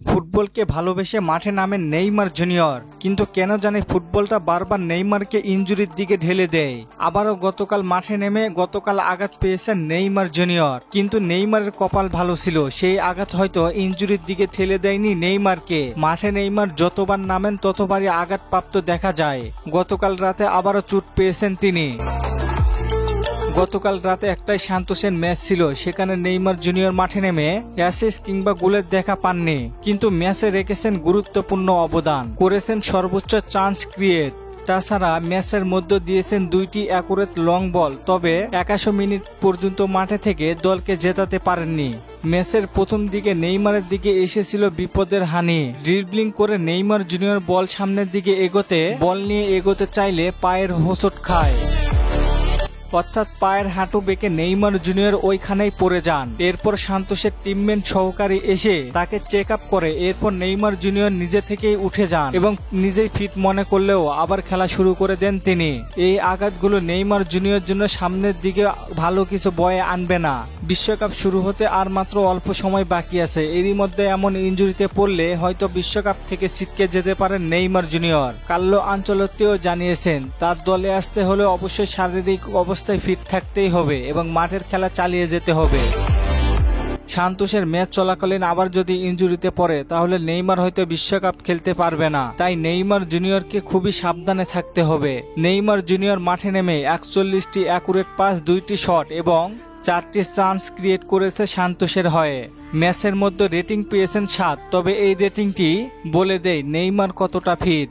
ফুটবলকে ভালোবেসে মাঠে নামেন নেইমার জুনিয়র, কিন্তু কেন জানি ফুটবলটা বারবার নেইমারকে ইনজুরির দিকে ঢেলে দেয়। আবারও গতকাল মাঠে নেমে আঘাত পেয়েছেন নেইমার জুনিয়র, কিন্তু নেইমারের কপাল ভালো ছিল, সেই আঘাত হয়তো ইনজুরির দিকে ঠেলে দেয়নি নেইমারকে। মাঠে নেইমার যতবার নামেন ততবারই আঘাতপ্রাপ্ত দেখা যায়। গতকাল রাতে আবারও চোট পেয়েছেন তিনি। গতকাল রাতে একটাই সান্তোসের ম্যাচ ছিল, সেখানে নেইমার জুনিয়র মাঠে নেমে অ্যাসিস্ট কিংবা গোলের দেখা পাননি, কিন্তু ম্যাচে রেখেছেন গুরুত্বপূর্ণ অবদান, করেছেন সর্বোচ্চ চান্স ক্রিয়েট। তাছাড়া ম্যাচের মধ্যে দিয়েছেন 2টি অ্যাকুরেট লং বল, তবে 81 মিনিট পর্যন্ত মাঠে থেকে দলকে জেতাতে পারেননি। ম্যাচের প্রথম দিকে নেইমারের দিকে এসেছিল বিপদের হানি। ড্রিবলিং করে নেইমার জুনিয়র বল সামনের দিকে বল নিয়ে এগোতে চাইলে পায়ের হোঁচট খায়, অর্থাৎ পায়ের হাঁটু বেঁকে নেইমার জুনিয়র ওইখানেই পড়ে যান। এরপর সান্তোসের টিমমেট সহকারী এসে তাকে চেক আপ করে। এরপর নেইমার জুনিয়র নিজে থেকেই উঠে যান এবং নিজেই ফিট মনে করলেও আবার খেলা শুরু করে দেন তিনি। এই আঘাতগুলো নেইমার জুনিয়র জন্য সামনের দিকে ভালো কিছু বয়ে আনবে না। বিশ্বকাপ শুরু হতে আর মাত্র অল্প সময় বাকি আছে, এরই মধ্যে এমন ইনজুরিতে পড়লে হয়তো বিশ্বকাপ থেকে ছিটকে যেতে পারেন নেইমার জুনিয়র। কার্লো আনচেলত্তিও জানিয়েছেন তার দলে আসতে হলে অবশ্যই শারীরিক অবস্থায় ফিট থাকতেই হবে এবং মাঠের খেলা চালিয়ে যেতে হবে। সান্তোসের ম্যাচ চলাকালীন আবার যদি ইনজুরিতে পড়ে তাহলে নেইমার হয়তো বিশ্বকাপ খেলতে পারবে না, তাই নেইমার জুনিয়রকে খুবই সাবধানে থাকতে হবে। নেইমার জুনিয়র মাঠে নেমে 41টি অ্যাকুরেট পাস, 2টি শট এবং 4টি চান্স ক্রিয়েট করেছে সান্তোসের হয়ে। ম্যাচের মধ্যে রেটিং পেয়েছেন 7, তবে এই রেটিংটি বলে দেয় নেইমার কতটা ফিট।